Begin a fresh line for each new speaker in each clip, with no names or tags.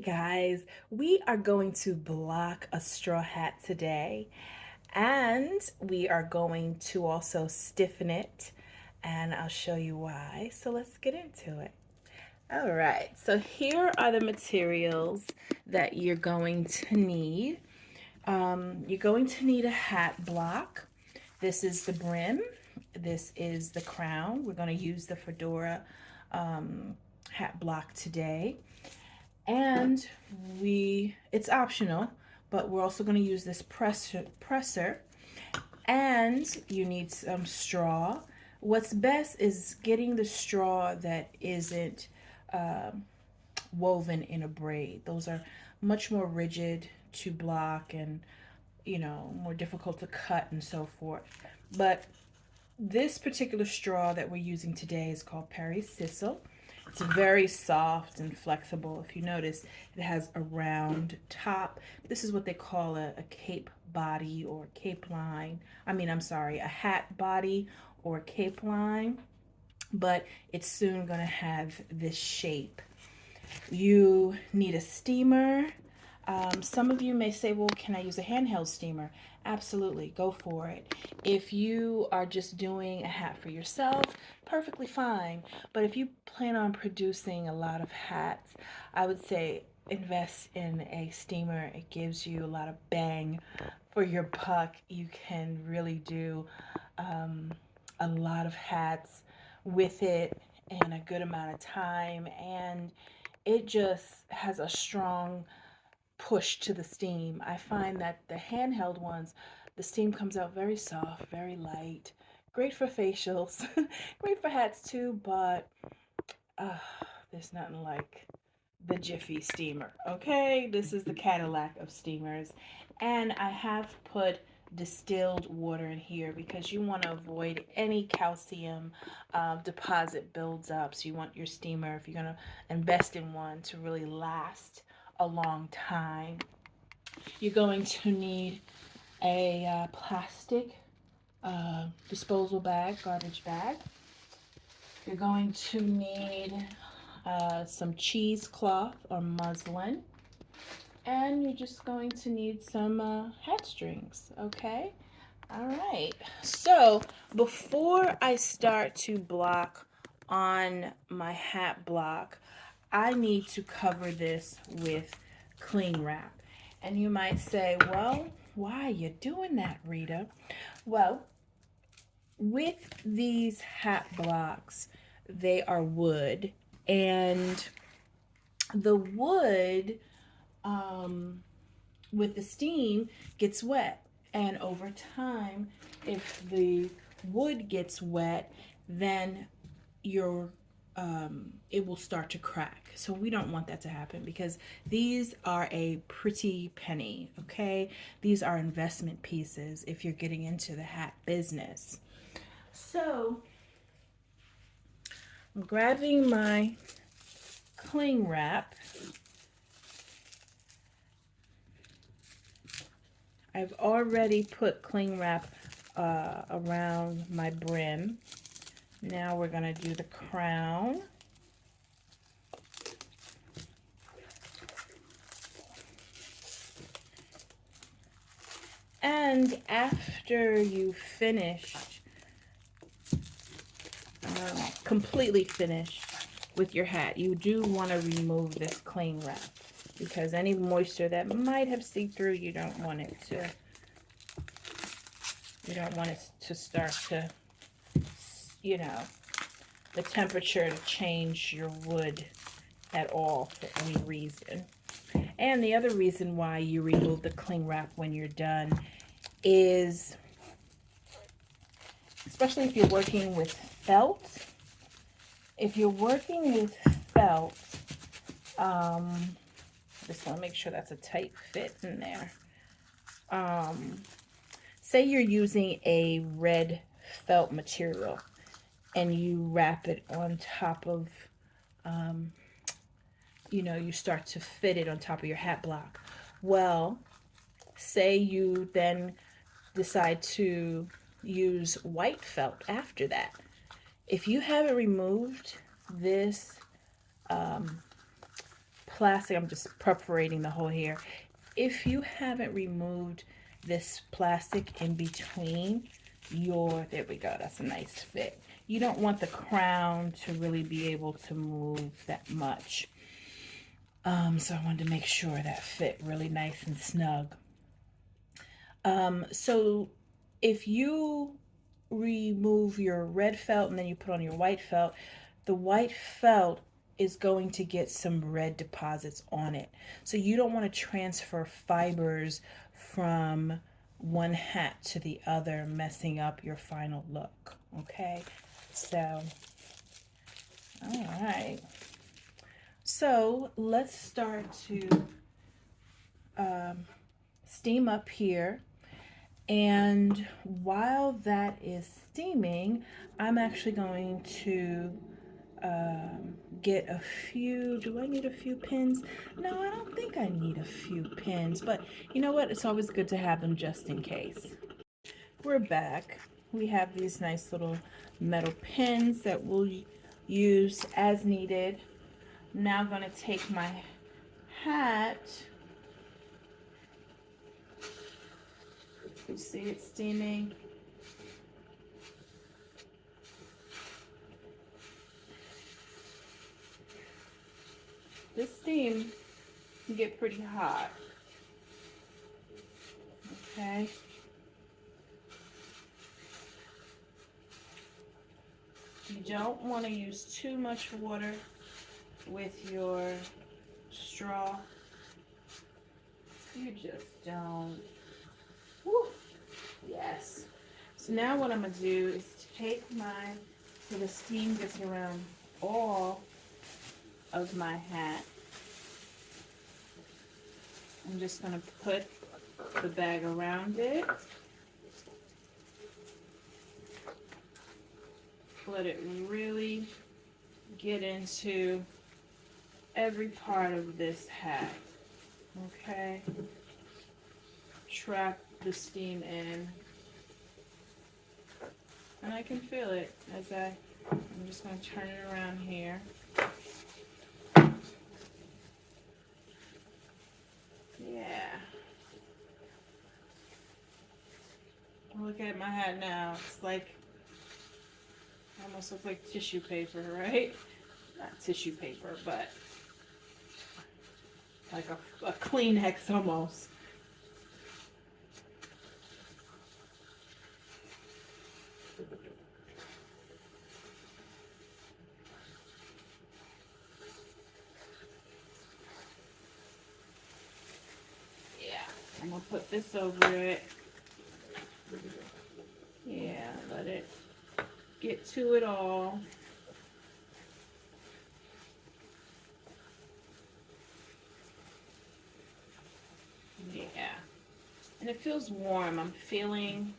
guys, we are going to block a straw hat today, and we are going to also stiffen it, and I'll show you why. So let's get into it. All right, so here are the materials that you're going to need. You're going to need a hat block. This is the brim. This is the crown. We're going to use the Fedora hat block today. And it's optional, but we're also going to use this presser. And you need some straw. What's best is getting the straw that isn't woven in a braid. Those are much more rigid to block and, more difficult to cut and so forth. But this particular straw that we're using today is called Parasisal. It's very soft and flexible. If you notice, it has a round top. This is what they call a cape body or cape line. A hat body or cape line, but it's soon going to have this shape. You need a steamer. Some of you may say, well, can I use a handheld steamer? Absolutely, go for it. If you are just doing a hat for yourself, perfectly fine. But if you plan on producing a lot of hats, I would say invest in a steamer. It gives you a lot of bang for your buck. You can really do a lot of hats with it in a good amount of time, and it just has a strong push to the steam. I find that the handheld ones, the steam comes out very soft, very light. Great for facials, great for hats too, but uh, there's nothing like the Jiffy steamer. Okay, this is the Cadillac of steamers, and I have put distilled water in here because you want to avoid any calcium deposit builds up. So you want your steamer, if you're going to invest in one, to really last a long time. You're going to need a plastic disposal bag, garbage bag. You're going to need some cheesecloth or muslin, and you're just going to need some hat strings, okay? All right, so before I start to block on my hat block, I need to cover this with cling wrap. And you might say, well, why are you doing that, Rita? Well, with these hat blocks, they are wood, and the wood with the steam gets wet, and over time, if the wood gets wet, then your it will start to crack. So we don't want that to happen because these are a pretty penny, okay? These are investment pieces if you're getting into the hat business. So I'm grabbing my cling wrap. I've already put cling wrap around my brim. Now we're going to do the crown. And after you've finished, completely finished with your hat, you do want to remove this cling wrap because any moisture that might have seeped through, you don't want it to start to, the temperature to change your wood at all for any reason. And the other reason why you remove the cling wrap when you're done is, especially if you're working with felt, just want to make sure that's a tight fit in there. Say you're using a red felt material and you wrap it on top of, you start to fit it on top of your hat block. Well, say you then decide to use white felt after that. If you haven't removed this plastic, I'm just perforating the hole here. If you haven't removed this plastic in between there we go, that's a nice fit. You don't want the crown to really be able to move that much. So I wanted to make sure that fit really nice and snug. So if you remove your red felt and then you put on your white felt, the white felt is going to get some red deposits on it. So you don't want to transfer fibers from one hat to the other, messing up your final look. Okay, so all right. So let's start to steam up here. And while that is steaming, I'm actually going to get a few, do I need a few pins? No, I don't think I need a few pins, but you know what? It's always good to have them just in case. We're back. We have these nice little metal pins that we'll use as needed. Now I'm going to take my hat. You see it steaming? This steam can get pretty hot. Okay. You don't want to use too much water with your straw. You just don't. Woo. Yes. So now what I'm going to do is take so the steam gets around all of my hat. I'm just going to put the bag around it. Let it really get into every part of this hat. Okay. Trap the steam in. And I can feel it as I'm just going to turn it around here. Yeah. Look at my hat now. It's like, almost looks like tissue paper, right? Not tissue paper, but like a Kleenex almost. Yeah, I'm gonna put this over it. Yeah, let it get to it all. Yeah, and it feels warm. I'm feeling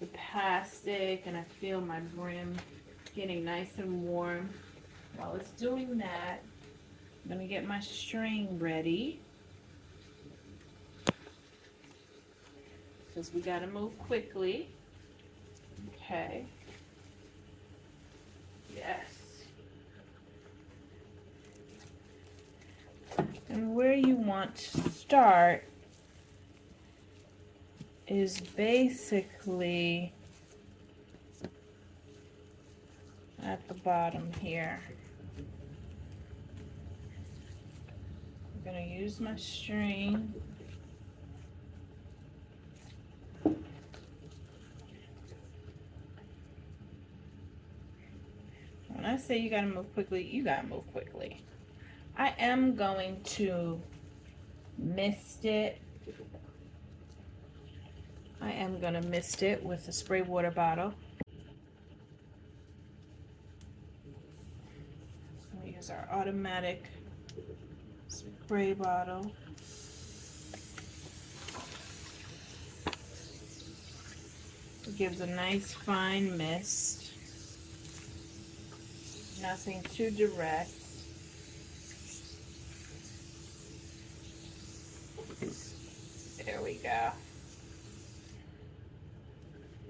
the plastic and I feel my brim getting nice and warm. While it's doing that, I'm gonna get my string ready, because we gotta move quickly. Okay. Yes. And where you want to start is basically at the bottom here. I'm going to use my string. When I say you got to move quickly, you got to move quickly. I am going to mist it. I am going to mist it with a spray water bottle. We use our automatic spray bottle. It gives a nice fine mist. Nothing too direct. There we go.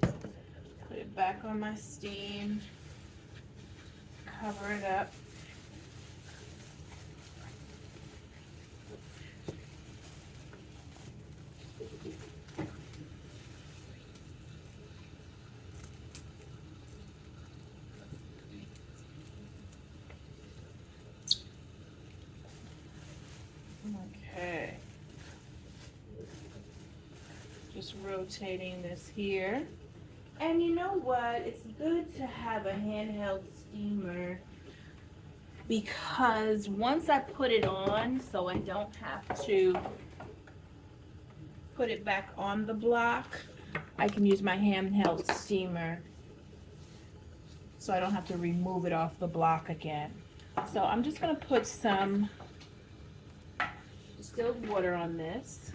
Put it back on my steam. Cover it up. Okay. Just rotating this here. And you know what? It's good to have a handheld steamer because once I put it on, so I don't have to put it back on the block, I can use my handheld steamer so I don't have to remove it off the block again. So I'm just going to put some distilled water on this.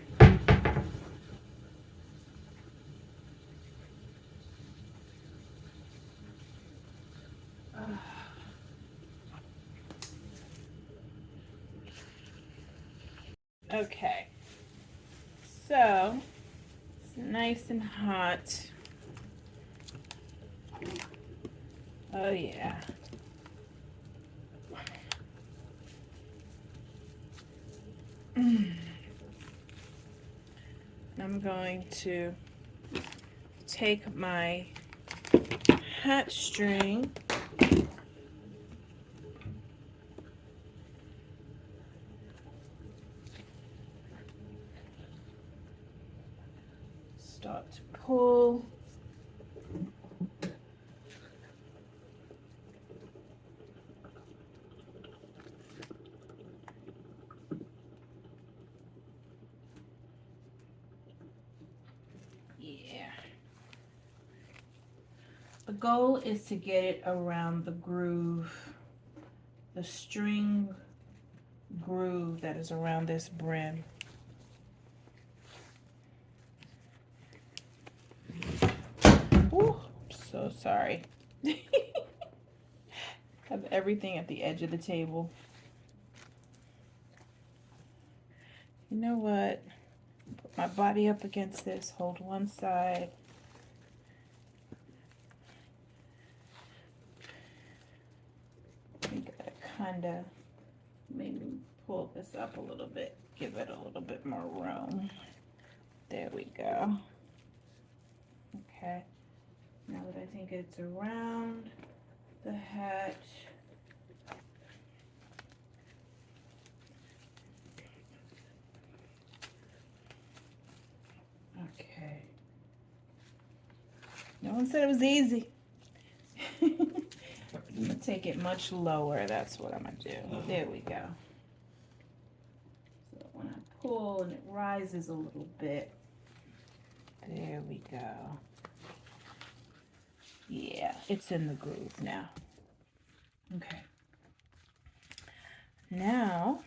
Okay, so it's nice and hot. Oh yeah. I'm going to take my hat string start to pull. Yeah. The goal is to get it around the groove, the string groove that is around this brim. Ooh, so sorry. Have everything at the edge of the table. You know what? Put my body up against this, hold one side. You gotta kind of maybe pull this up a little bit, give it a little bit more room. There we go. Okay, now that I think it's around the hat, okay. No one said it was easy. I'm gonna take it much lower. That's what I'm gonna do. There we go. So when I pull and it rises a little bit, there we go. Yeah, it's in the groove now. Okay. Now,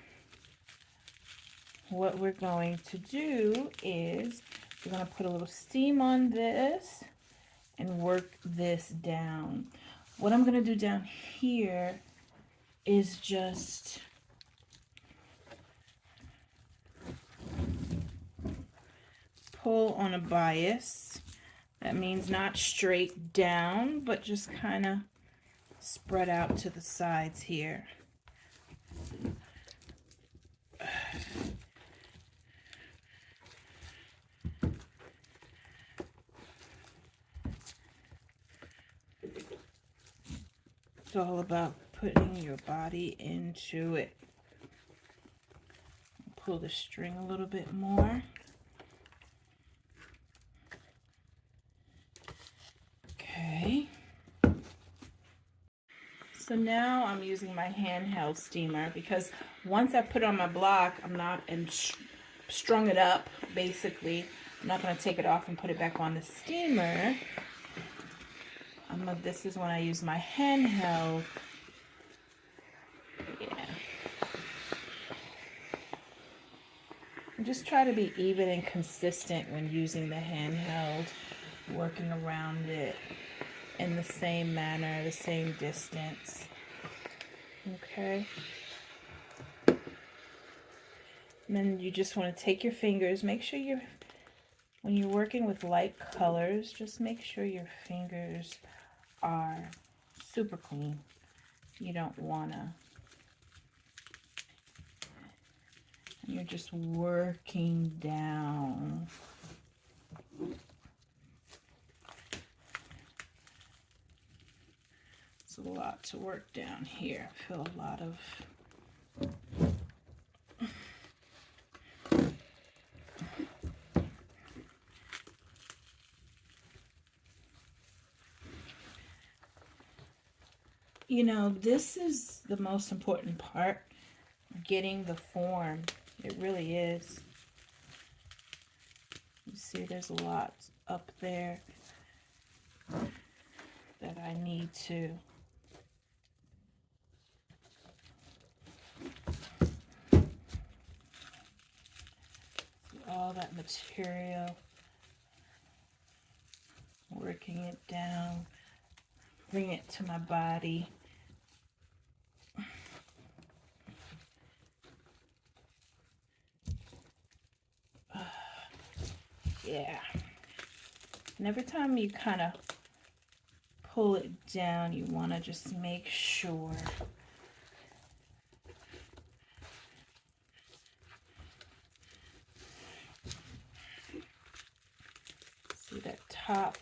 what we're going to do is we're going to put a little steam on this and work this down. What I'm going to do down here is just pull on a bias. That means not straight down, but just kind of spread out to the sides here. It's all about putting your body into it. Pull the string a little bit more. Okay. So now I'm using my handheld steamer because once I put it on my block, I'm not and strung it up basically. I'm not going to take it off and put it back on the steamer. This is when I use my handheld. Yeah. And just try to be even and consistent when using the handheld, working around it in the same manner, the same distance. Okay. And then you just want to take your fingers, make sure when you're working with light colors, just make sure your fingers are super clean. You don't want to, you're just working down. It's a lot to work down here. I feel a lot of You know, this is the most important part, getting the form. It really is. You see, there's a lot up there that I need to all that material, working it down, bring it to my body. Yeah. And every time you kind of pull it down, you want to just make sure see that top.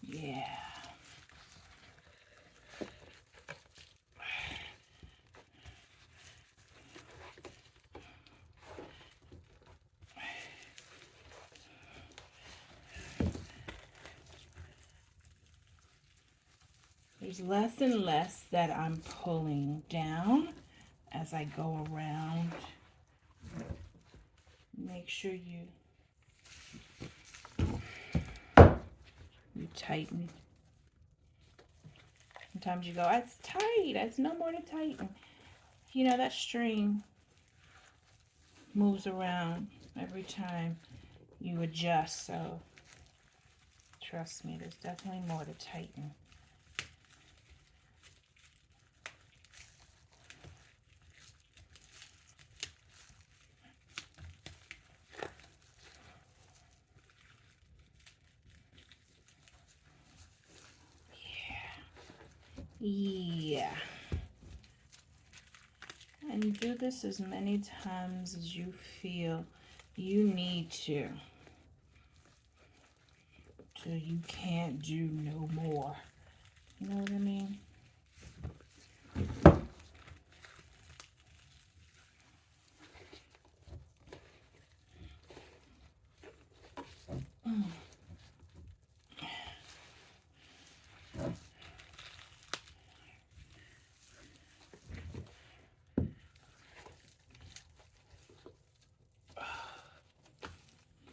Yeah. There's less and less that I'm pulling down as I go around. Make sure you tighten. Sometimes you go, it's tight, it's no more to tighten. You know, that string moves around every time you adjust, so trust me, there's definitely more to tighten. Yeah. And do this as many times as you feel you need to, till you can't do no more. You know what I mean?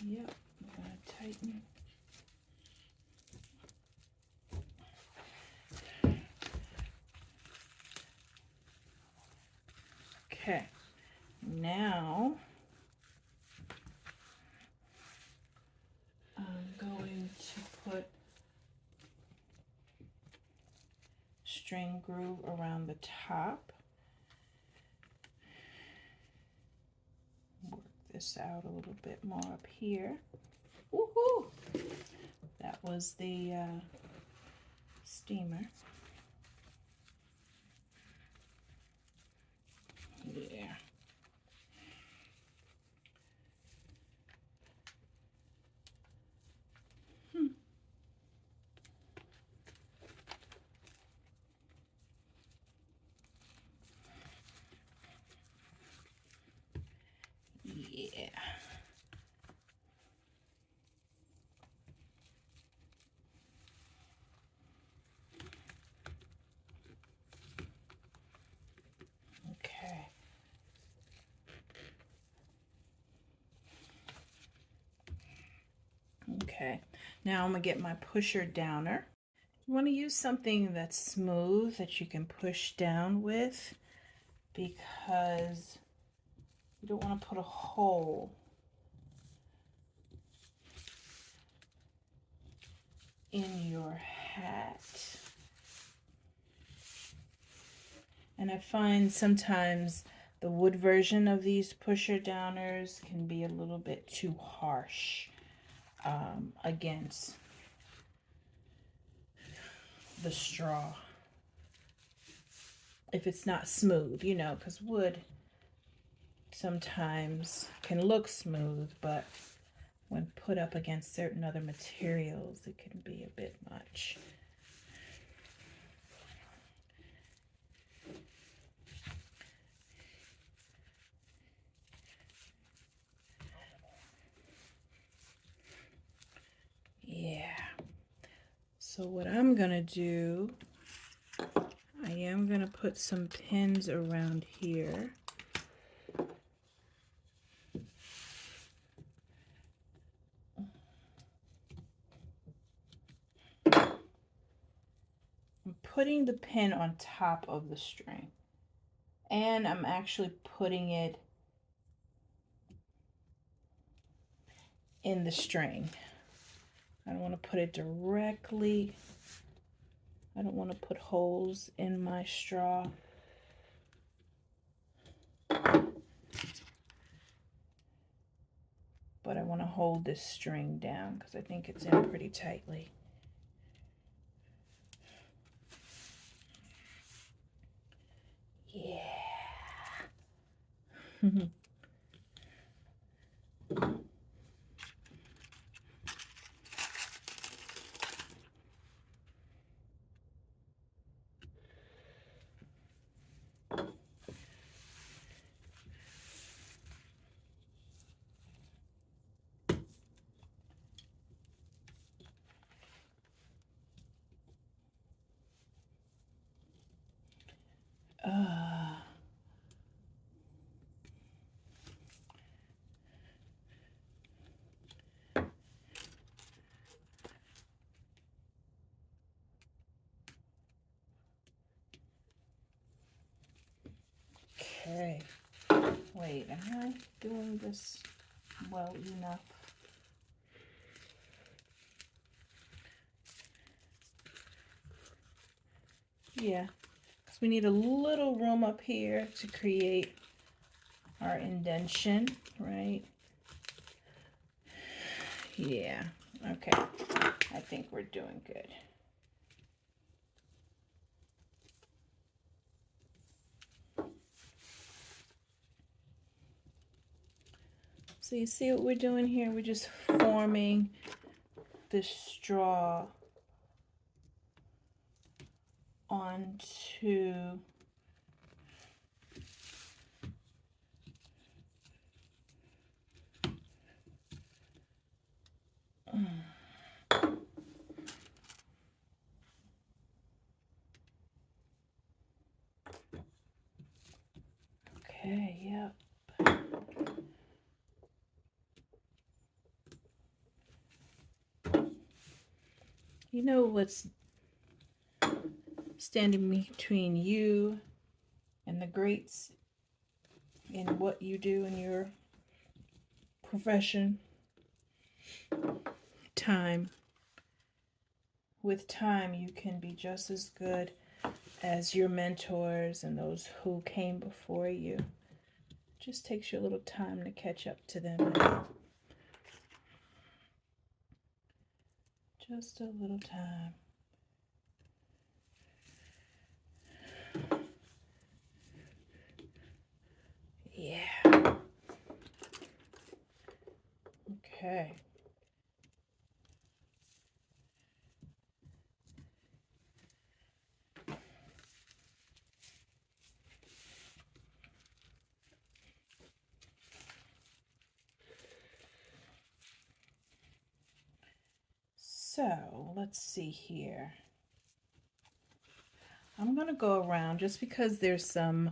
Yep, I'm gonna tighten. Okay, now I'm going to put string groove around the top. Work this out a little bit more up here. Woohoo! That was the steamer. Yeah. Yeah. Okay. Okay. Now I'm gonna get my pusher downer. You want to use something that's smooth that you can push down with, because you don't want to put a hole in your hat. And I find sometimes the wood version of these pusher downers can be a little bit too harsh against the straw. If it's not smooth, you know, because wood sometimes can look smooth, but when put up against certain other materials, it can be a bit much. So what I'm gonna do, I am gonna put some pins around here. I'm putting the pin on top of the string, and I'm actually putting it in the string. I don't want to put it directly. I don't want to put holes in my straw. But I want to hold this string down because I think it's in pretty tightly. Yeah. Okay. Wait, am I doing this well enough? Yeah, because we need a little room up here to create our indentation, right? Yeah, okay. I think we're doing good. So you see what we're doing here? We're just forming this straw onto okay, yep. You know what's standing between you and the greats in what you do in your profession? Time. With time, you can be just as good as your mentors and those who came before you. Just takes you a little time to catch up to them. Just a little time. Yeah. Okay. So let's see here. I'm going to go around just because there's some,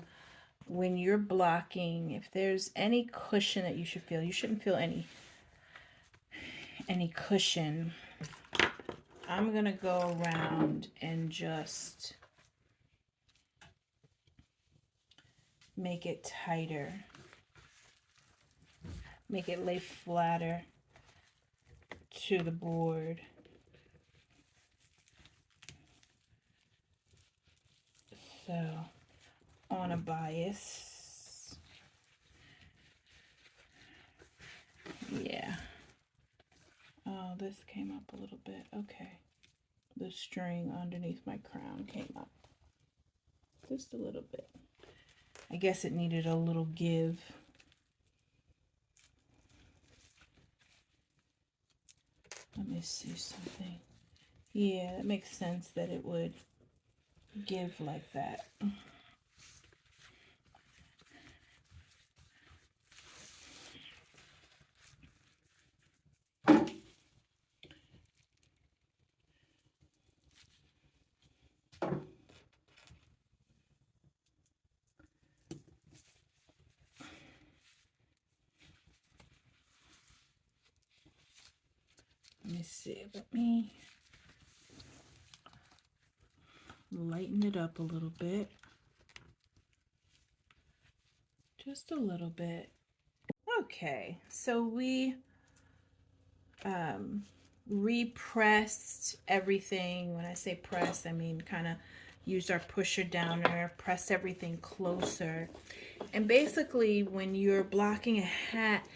when you're blocking, if there's any cushion that you should feel, you shouldn't feel any cushion. I'm going to go around and just make it tighter. Make it lay flatter to the board. So on a bias. Yeah. Oh, this came up a little bit. Okay. The string underneath my crown came up just a little bit. I guess it needed a little give. Let me see something. Yeah, it makes sense that it would give like that. see, let me lighten it up a little bit. Just a little bit. Okay, so we repressed everything. When I say press, I mean kind of used our pusher downer, pressed everything closer. And basically, when you're blocking a hat,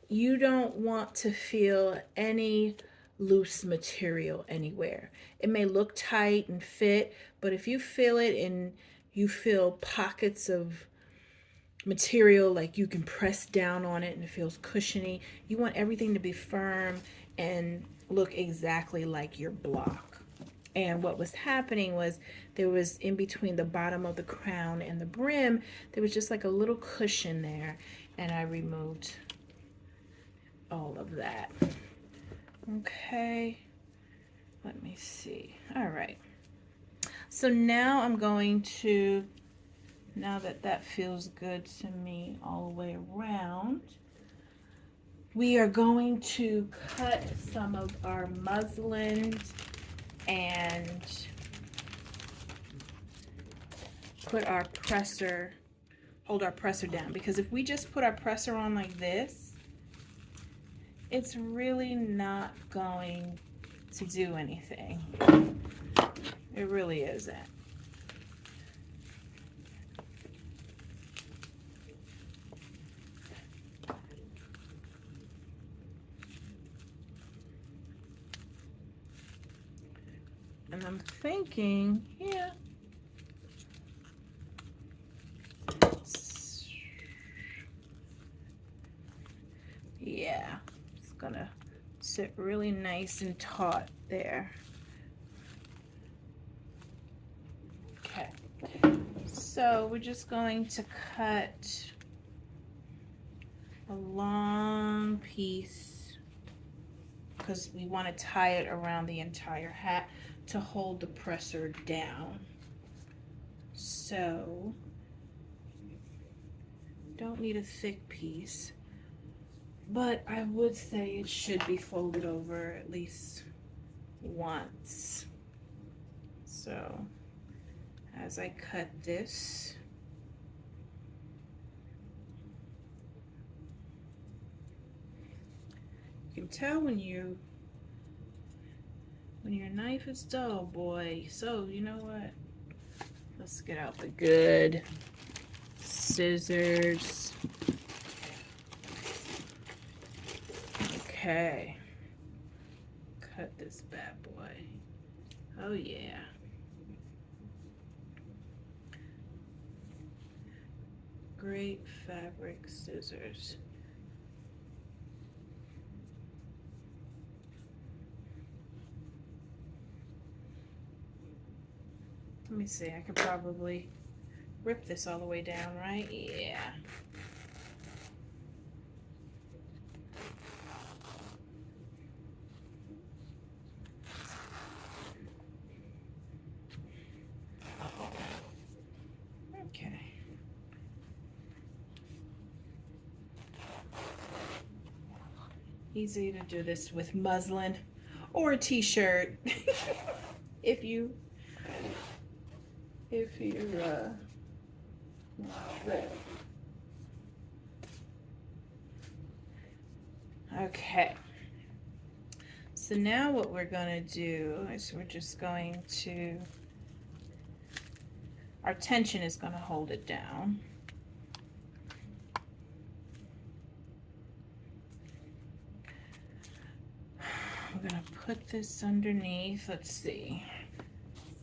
you don't want to feel any loose material anywhere. It may look tight and fit, but if you feel it and you feel pockets of material, like you can press down on it and it feels cushiony, you want everything to be firm and look exactly like your block. And what was happening was there was, in between the bottom of the crown and the brim, there was just like a little cushion there, and I removed all of that. Okay, let me see. All right, so now I'm going to, now that that feels good to me all the way around, we are going to cut some of our muslin and put our presser, hold our presser down, because if we just put our presser on like this, it's really not going to do anything. It really isn't. And I'm thinking, yeah, it's gonna sit really nice and taut there. Okay, so we're just going to cut a long piece because we want to tie it around the entire hat to hold the presser down. So don't need a thick piece, but I would say it should be folded over at least once. So as I cut this, you can tell when your knife is dull, boy. So you know what? Let's get out the good scissors. Okay. Cut this bad boy. Oh yeah. Great fabric scissors. Let me see, I could probably rip this all the way down, right? Yeah. Okay. Easy to do this with muslin or a t-shirt. if you okay. So now what we're gonna do is we're just going to, our tension is gonna hold it down. I'm gonna put this underneath. Let's see.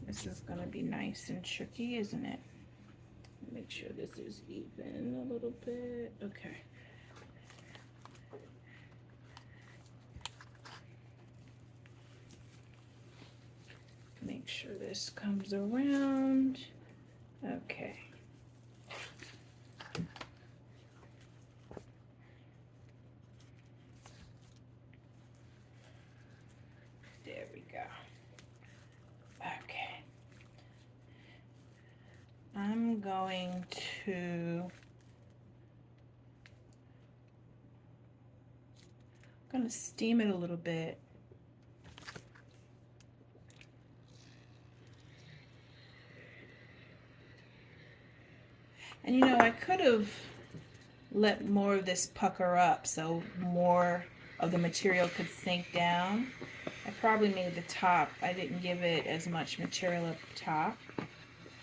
This is gonna be nice and tricky, isn't it? Make sure this is even a little bit. Okay. Make sure this comes around. Okay. There we go. Okay. I'm going to steam it a little bit And you know, I could have let more of this pucker up so more of the material could sink down. I probably made the top, I didn't give it as much material up top.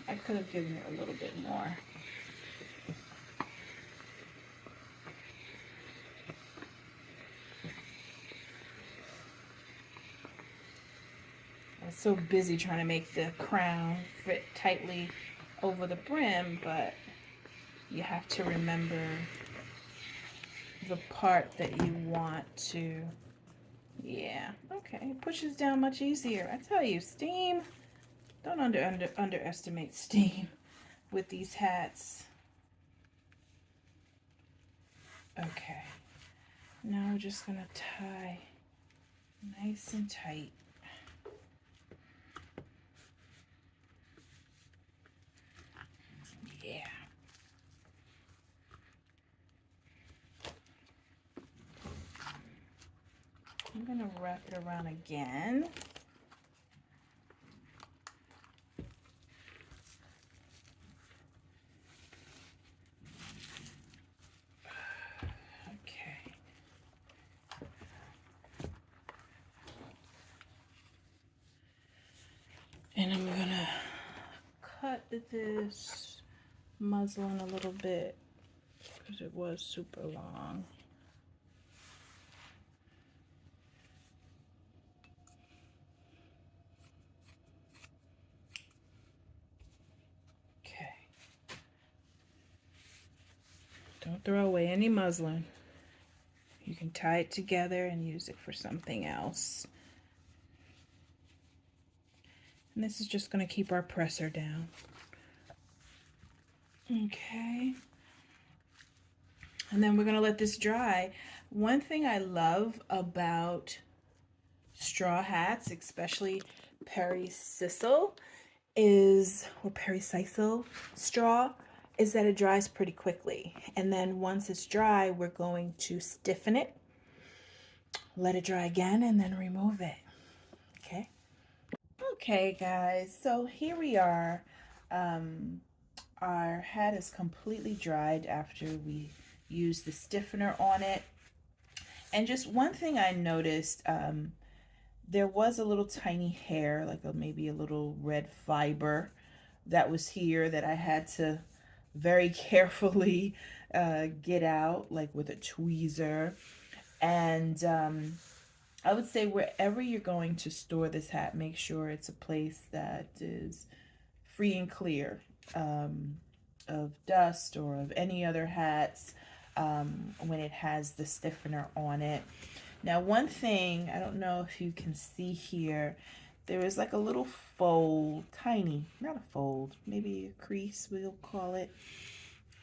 I could have given it a little bit more. I was so busy trying to make the crown fit tightly over the brim, but you have to remember the part that you want to. Yeah, okay, it pushes down much easier. I tell you, steam, don't underestimate steam with these hats. Okay, now we're just gonna tie nice and tight. Yeah. I'm gonna wrap it around again. Okay. And I'm gonna cut this muslin a little bit because it was super long. Okay. Don't throw away any muslin. You can tie it together and use it for something else. And this is just going to keep our presser down. Okay. And then we're going to let this dry. One thing I love about straw hats, especially Parasisal, or Parasisal straw, is that it dries pretty quickly. And then once it's dry, we're going to stiffen it, let it dry again, and then remove it. Okay. Okay, guys, so here we are. Our hat is completely dried after we used the stiffener on it. And just one thing I noticed, there was a little tiny hair, like maybe a little red fiber that was here that I had to very carefully get out, like with a tweezer. And I would say wherever you're going to store this hat, make sure it's a place that is free and clear of dust or of any other hats when it has the stiffener on it. Now, one thing, I don't know if you can see here, there is like a little fold, tiny, not a fold, maybe a crease, we'll call it,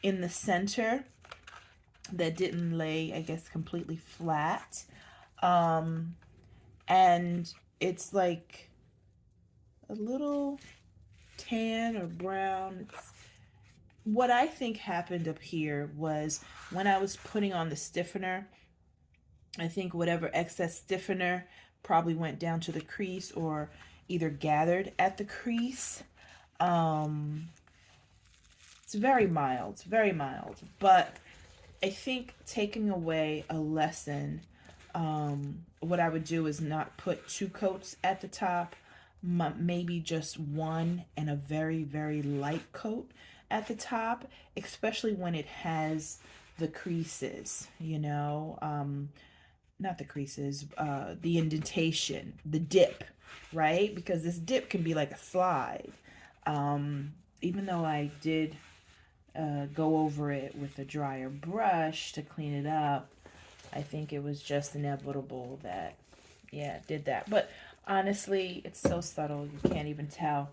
in the center that didn't lay, I guess, completely flat. And it's like a little tan or brown. What I think happened up here was when I was putting on the stiffener, I think whatever excess stiffener probably went down to the crease or either gathered at the crease. Um, it's very mild, but I think taking away a lesson, what I would do is not put two coats at the top, maybe just one and a very, very light coat at the top, especially when it has the creases, not the creases, the indentation, the dip, right? Because this dip can be like a slide. Even though I did go over it with a drier brush to clean it up, I think it was just inevitable that, yeah, it did that. But honestly, it's so subtle, you can't even tell.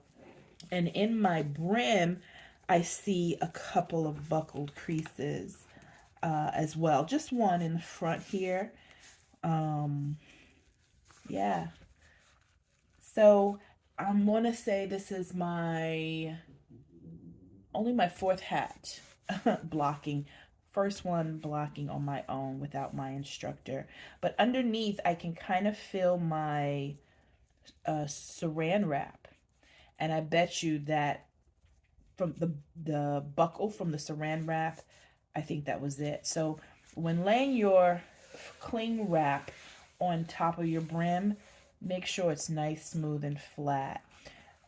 And in my brim, I see a couple of buckled creases as well. Just one in the front here. Yeah. So I'm going to say this is only my fourth hat blocking. First one blocking on my own without my instructor. But underneath, I can kind of feel my saran wrap. And I bet you that from the buckle from the saran wrap. I think that was it. So when laying your cling wrap on top of your brim, make sure it's nice, smooth, and flat,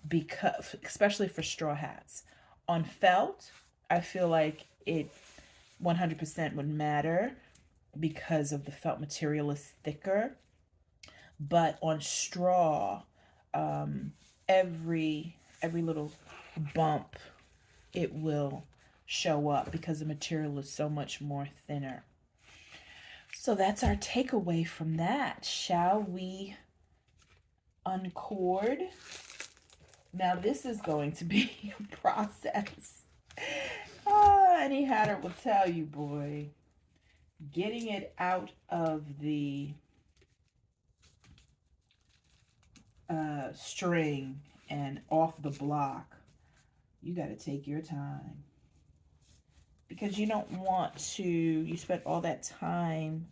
because especially for straw hats. On felt, I feel like it 100% would matter because of the felt material is thicker. But on straw, um, every little bump, it will show up because the material is so much more thinner. So that's our takeaway from that. Shall we uncord? Now this is going to be a process. Any hatter will tell you, boy. Getting it out of the string and off the block, you got to take your time, because you don't want to, you spent all that time,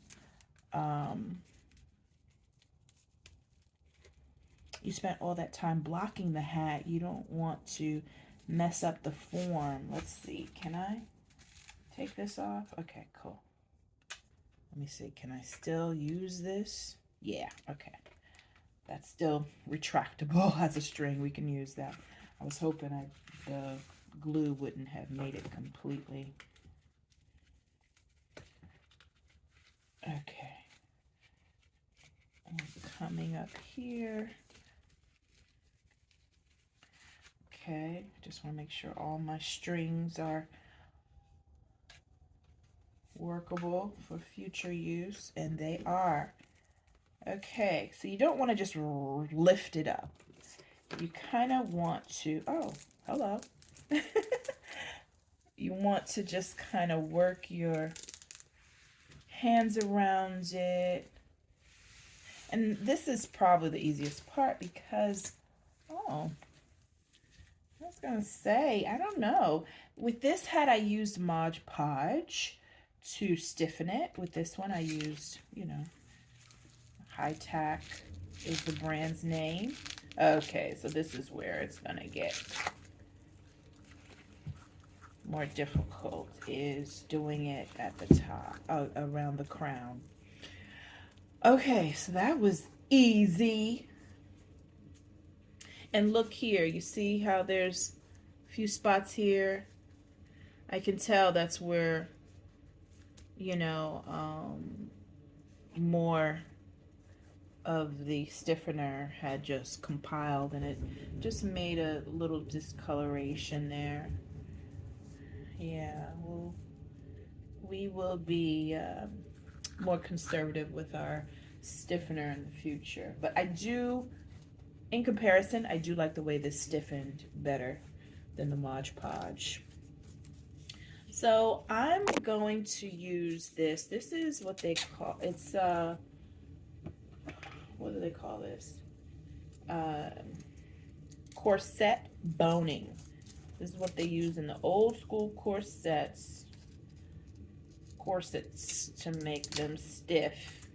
blocking the hat. You don't want to mess up the form. Let's see, can I take this off? Okay, cool. Let me see, can I still use this? Yeah, okay. That's still retractable as a string. We can use that. I was hoping the glue wouldn't have made it completely. Okay. And coming up here. Okay, just want to make sure all my strings are workable for future use, and they are. Okay, so you don't want to just lift it up. You kind of want to, oh, hello. You want to just kind of work your hands around it. And this is probably the easiest part because, oh, I was going to say, I don't know. With this hat, I used Mod Podge to stiffen it. With this one, I used, High Tack is the brand's name. Okay, so this is where it's going to get more difficult, is doing it at the top, around the crown. Okay, so that was easy. And look here, you see how there's a few spots here? I can tell that's where, more of the stiffener had just compiled, and it just made a little discoloration there. Yeah, well, we will be more conservative with our stiffener in the future. But I do, in comparison, I do like the way this stiffened better than the Mod Podge. So I'm going to use this. This is what they call, it's, what do they call this? Corset boning. This is what they use in the old school corsets to make them stiff.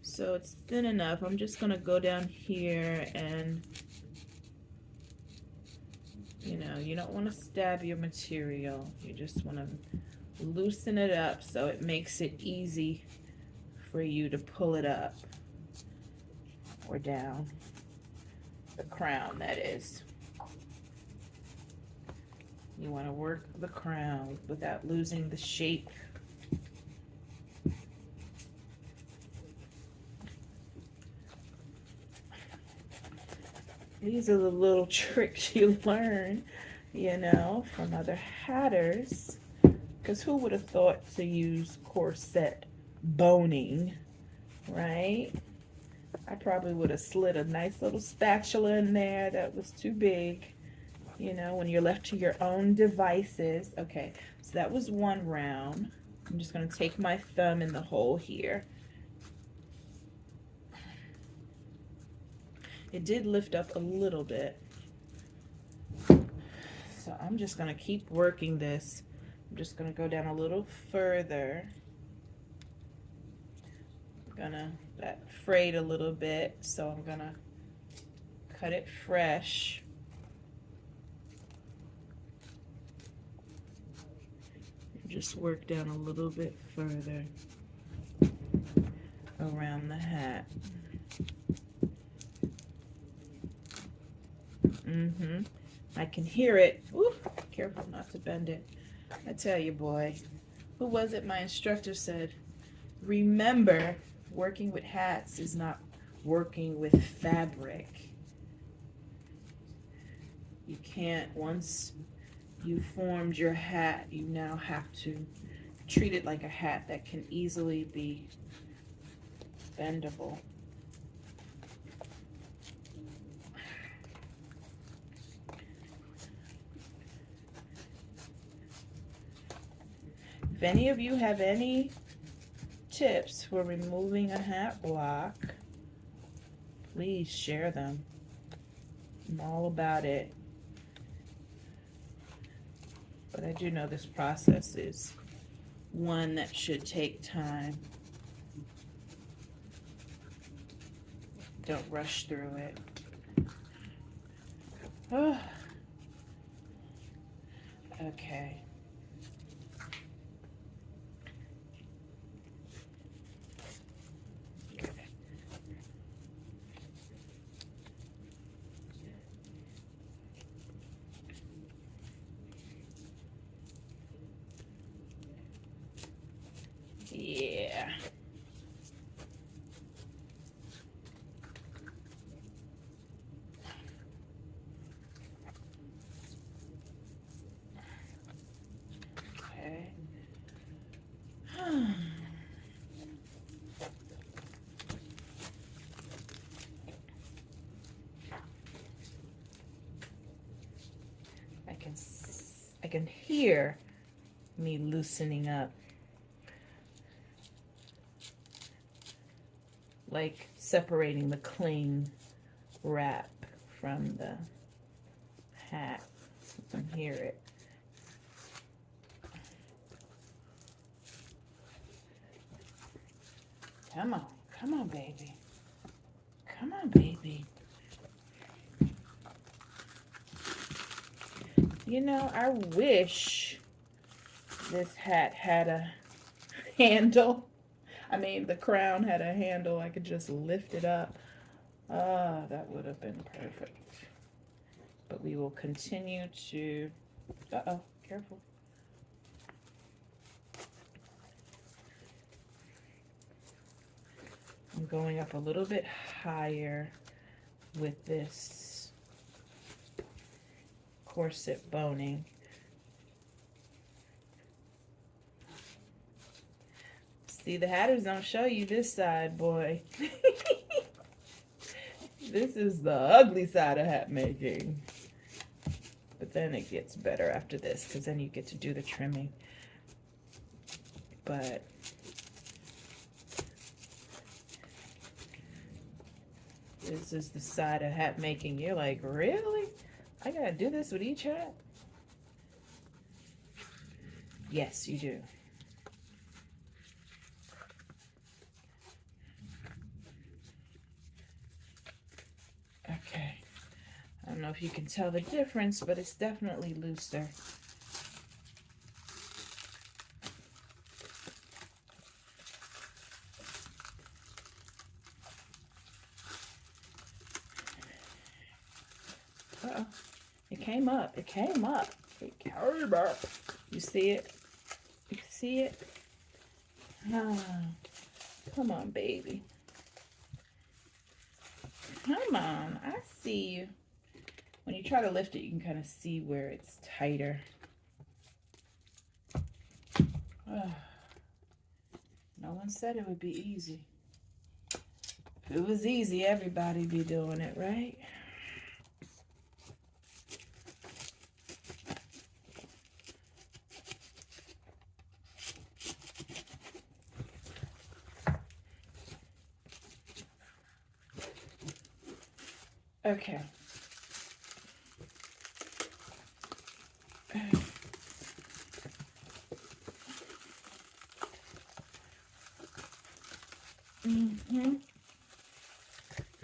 So it's thin enough. I'm just going to go down here and, you don't want to stab your material. You just want to loosen it up so it makes it easy for you to pull it up or down. The crown, that is. You want to work the crown without losing the shape. These are the little tricks you learn, from other hatters. Because who would have thought to use corset boning, right? I probably would have slid a nice little spatula in there that was too big, when you're left to your own devices. Okay, so that was one round. I'm just going to take my thumb in the hole here. It did lift up a little bit. So I'm just going to keep working this. I'm just going to go down a little further. That frayed a little bit, so I'm going to cut it fresh. Just work down a little bit further around the hat. I can hear it. Ooh, careful not to bend it. I tell you, boy. Who was it? My instructor said, remember, working with hats is not working with fabric. You can't, once you formed your hat, you now have to treat it like a hat that can easily be bendable. If any of you have any tips for removing a hat block, please share them. I'm all about it. But I do know this process is one that should take time. Don't rush through it. Oh. Okay. Yeah. Okay. I can hear me loosening up. Like separating the cling wrap from the hat. I can hear it. Come on, baby. Come on, baby. You know, I wish this hat had a handle. I mean, the crown had a handle. I could just lift it up. Ah, that would have been perfect. But we will continue to... Uh-oh, careful. I'm going up a little bit higher with this corset boning. See, the hatters don't show you this side, boy. This is the ugly side of hat making. But then it gets better after this, because then you get to do the trimming. But this is the side of hat making. You're like, really? I gotta do this with each hat? Yes, you do. Okay. I don't know if you can tell the difference, but it's definitely looser. Uh-oh. It came up. It came up. It came up. You see it? You see it? Ah, come on, baby. Come on. I see you. When you try to lift it, you can kind of see where it's tighter. Oh. No one said it would be easy. If it was easy, everybody'd be doing it, right? Okay.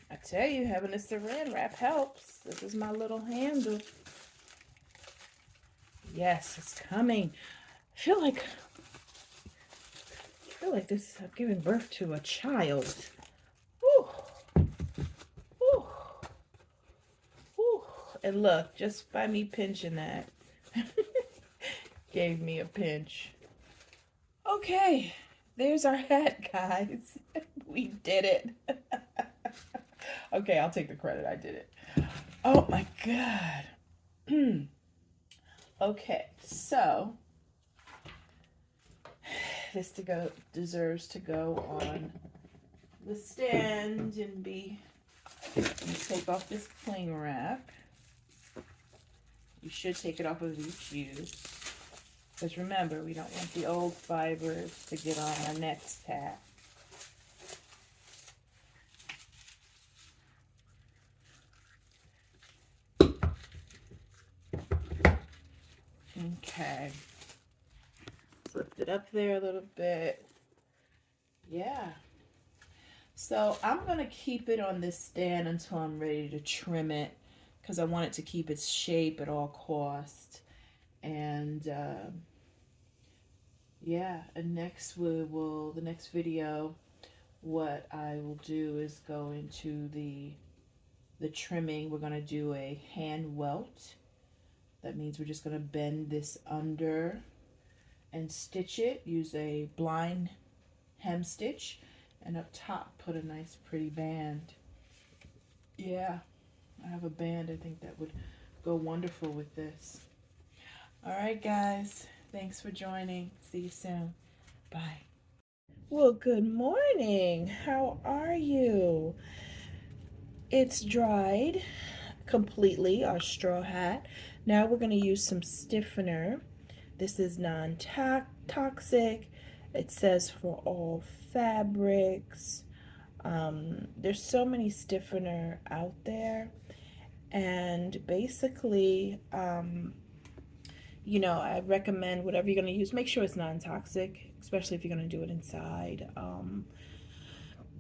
I tell you, having a saran wrap helps. This is my little handle. Yes, it's coming. I feel like this, I'm giving birth to a child. Whew, whew, whew. And look, just by me pinching that, gave me a pinch. Okay, there's our hat, guys. We did it. Okay, I'll take the credit. I did it. Oh my God. Okay, so this deserves to go on the stand and be. Take off this cling wrap. You should take it off of each use. Because remember, we don't want the old fibers to get on our next hat. Okay. Let's lift it up there a little bit. Yeah. So I'm going to keep it on this stand until I'm ready to trim it, because I want it to keep its shape at all costs. And yeah, and the next video, what I will do is go into the trimming. We're going to do a hand welt. That means we're just going to bend this under and stitch it. Use a blind hem stitch, and up top put a nice pretty band. Yeah, I have a band. I think that would go wonderful with this. All right, guys. Thanks for joining. See you soon. Bye. Well, good morning. How are you? It's dried completely, our straw hat. Now we're going to use some stiffener. This is non-toxic. It says for all fabrics. There's so many stiffener out there, and basically, you know, I recommend whatever you're going to use, make sure it's non-toxic, especially if you're going to do it inside,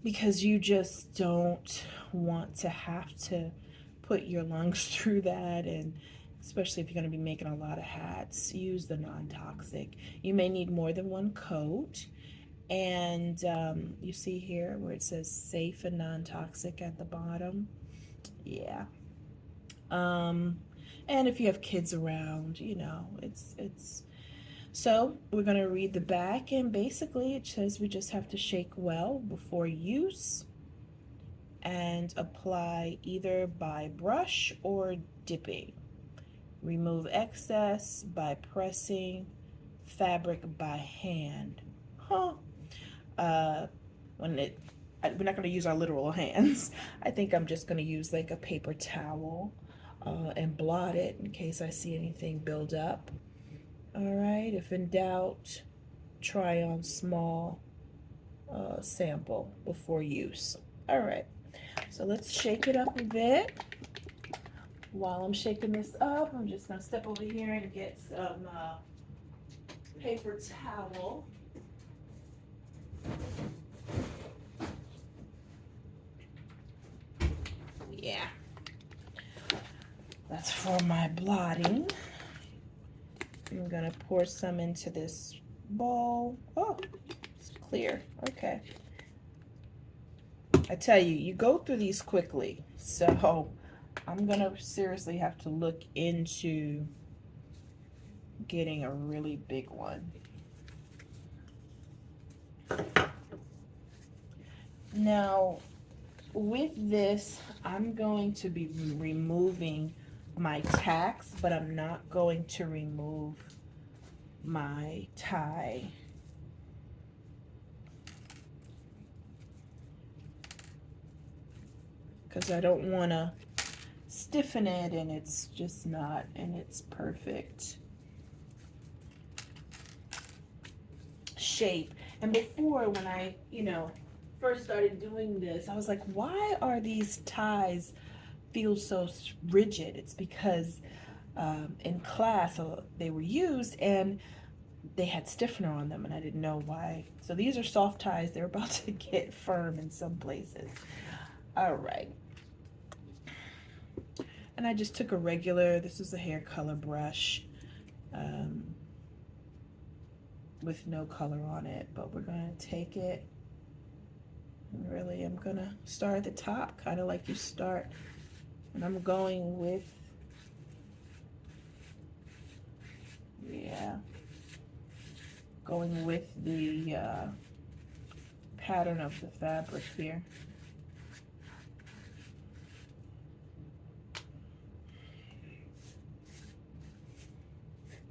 because you just don't want to have to put your lungs through that. And especially if you're going to be making a lot of hats, use the non-toxic. You may need more than one coat. And you see here where it says safe and non-toxic at the bottom. Yeah. And if you have kids around, you know, it's so we're going to read the back, and basically it says we just have to shake well before use and apply either by brush or dipping. Remove excess by pressing fabric by hand. Huh. We're not going to use our literal hands. I think I'm just going to use like a paper towel and blot it in case I see anything build up. All right, if in doubt, try on small sample before use. All right, so let's shake it up a bit. While I'm shaking this up, I'm just going to step over here and get some paper towel. Yeah, that's for my blotting. I'm gonna pour some into this bowl. Oh, it's clear. Okay. I tell you, you go through these quickly, so I'm gonna seriously have to look into getting a really big one. Now, with this, I'm going to be removing my tacks, but I'm not going to remove my tie. Because I don't want to stiffen it, and it's just not in its perfect shape. And before, when I, first started doing this, I was like, why are these ties feel so rigid? It's because in class they were used and they had stiffener on them, and I didn't know why. So these are soft ties. They're about to get firm in some places. All right. And I just took a regular, this is a hair color brush. with no color on it, but we're gonna take it, and really I'm gonna start at the top, kind of like you start, and I'm going with, yeah, going with the pattern of the fabric here.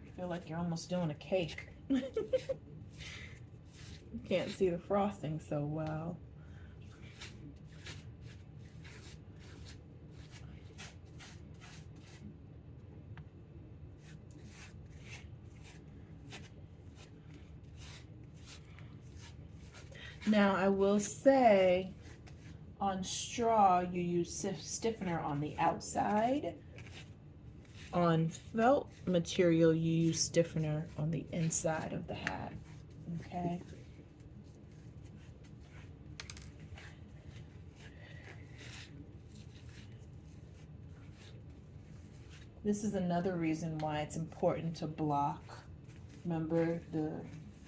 I feel like you're almost doing a cake. You can't see the frosting so well. Now I will say, on straw you use stiffener on the outside. On felt material you use stiffener on the inside of the hat. Okay. This is another reason why it's important to block. Remember,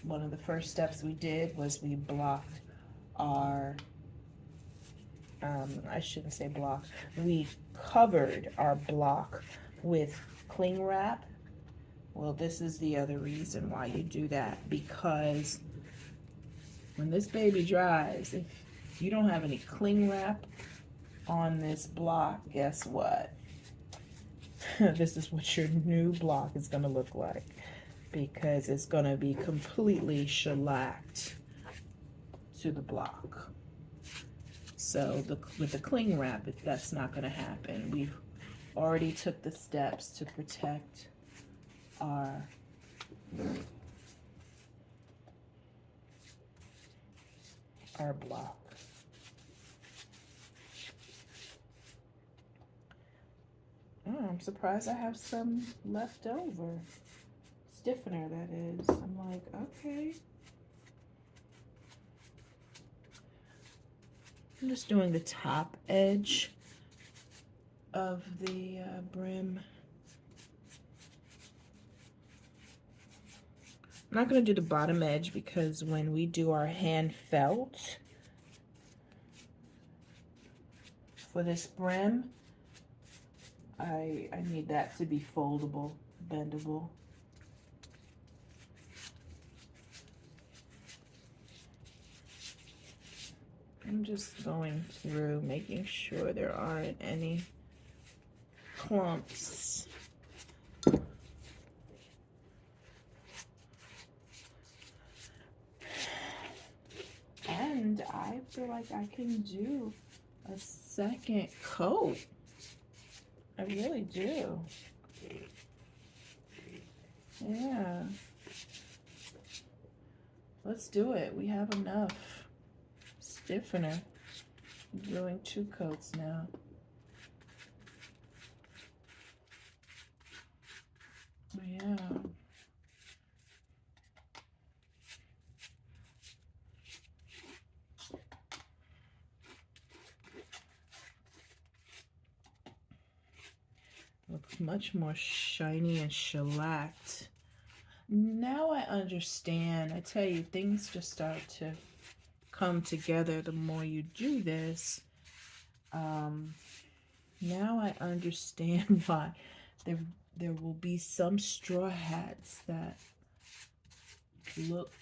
one of the first steps we did was we blocked our, I shouldn't say block, we covered our block with cling wrap. Well, this is the other reason why you do that, because when this baby dries, if you don't have any cling wrap on this block, guess what? This is what your new block is going to look like, because it's going to be completely shellacked to the block. So with the cling wrap, that's not going to happen. We've already took the steps to protect our block. Oh, I'm surprised I have some left over. Stiffener, that is. I'm like, okay. I'm just doing the top edge of the brim. I'm not going to do the bottom edge because when we do our hand felt for this brim, I need that to be foldable, bendable. I'm just going through making sure there aren't any clumps. And I feel like I can do a second coat. I really do. Yeah. Let's do it. We have enough stiffener. I'm doing 2 coats now. Yeah. Looks much more shiny and shellacked. Now I understand. I tell you, things just start to come together the more you do this. Now I understand why there will be some straw hats that look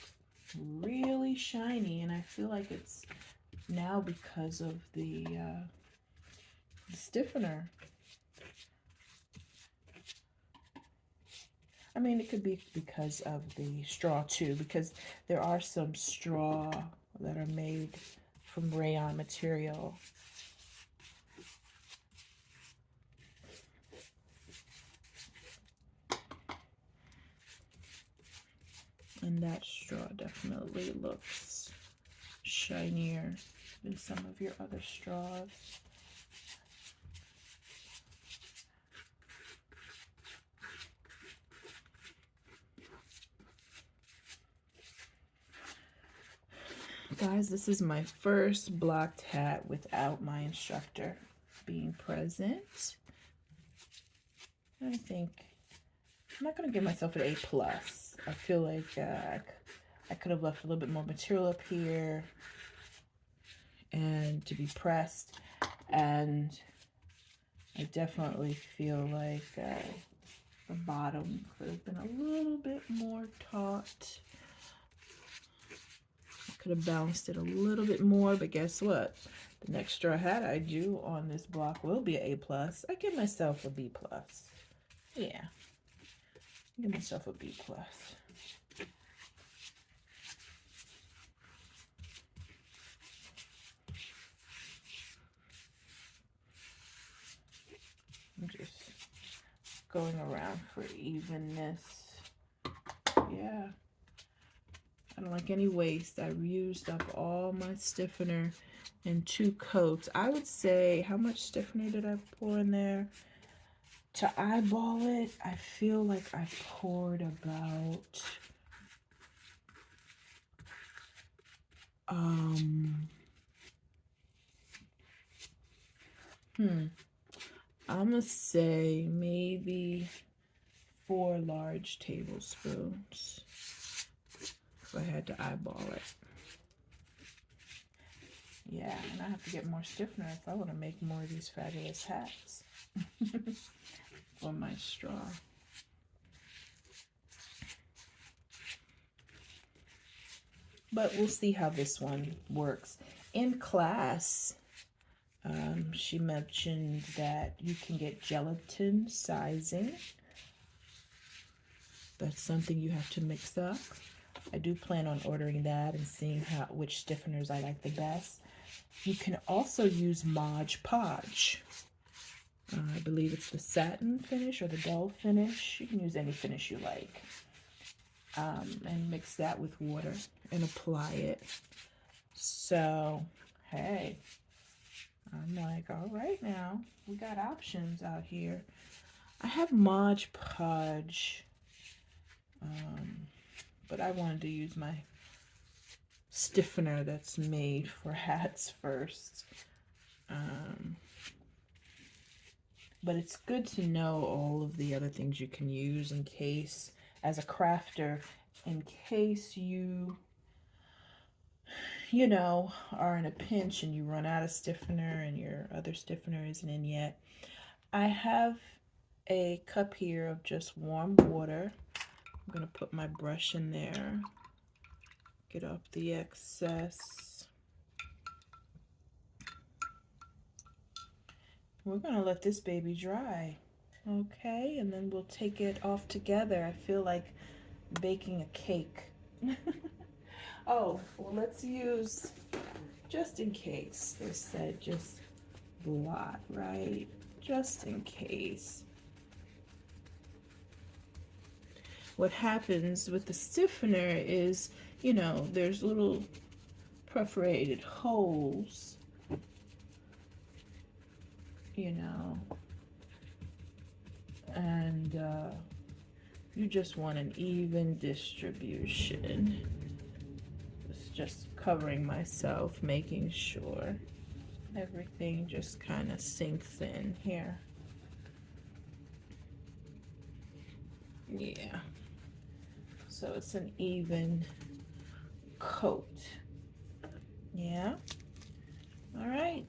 really shiny, and I feel like it's now because of the stiffener. I mean, it could be because of the straw too, because there are some straw that are made from rayon material. And that straw definitely looks shinier than some of your other straws. Guys, this is my first blocked hat without my instructor being present. I think I'm not going to give myself an A+. I feel like I could have left a little bit more material up here and to be pressed, and I definitely feel like the bottom could have been a little bit more taut. I could have balanced it a little bit more, but guess what? The next straw hat I do on this block will be an A+. I give myself a B+. Yeah, give myself a B+. I'm just going around for evenness. Yeah. I don't like any waste. I've used up all my stiffener in 2 coats. I would say, how much stiffener did I pour in there? To eyeball it, I feel like I poured about I'm gonna say maybe 4 large tablespoons if I had to eyeball it. Yeah, and I have to get more stiffener if I want to make more of these fabulous hats for my straw. But we'll see how this one works. In class, she mentioned that you can get gelatin sizing. That's something you have to mix up. I do plan on ordering that and seeing which stiffeners I like the best. You can also use Mod Podge. I believe it's the satin finish or the dull finish. You can use any finish you like. And mix that with water and apply it. So, hey, I'm like, all right now, we got options out here. I have Mod Podge, but I wanted to use my stiffener that's made for hats first. But it's good to know all of the other things you can use in case, as a crafter, in case you know, are in a pinch and you run out of stiffener and your other stiffener isn't in yet. I have a cup here of just warm water. I'm going to put my brush in there, get off the excess. We're going to let this baby dry. Okay, and then we'll take it off together. I feel like baking a cake. Oh, well, let's use, just in case, they said just blot, right? Just in case. What happens with the stiffener is, you know, there's little perforated holes, you know, and you just want an even distribution. It's just covering myself, making sure everything just kind of sinks in here. Yeah. So it's an even coat. Yeah. All right.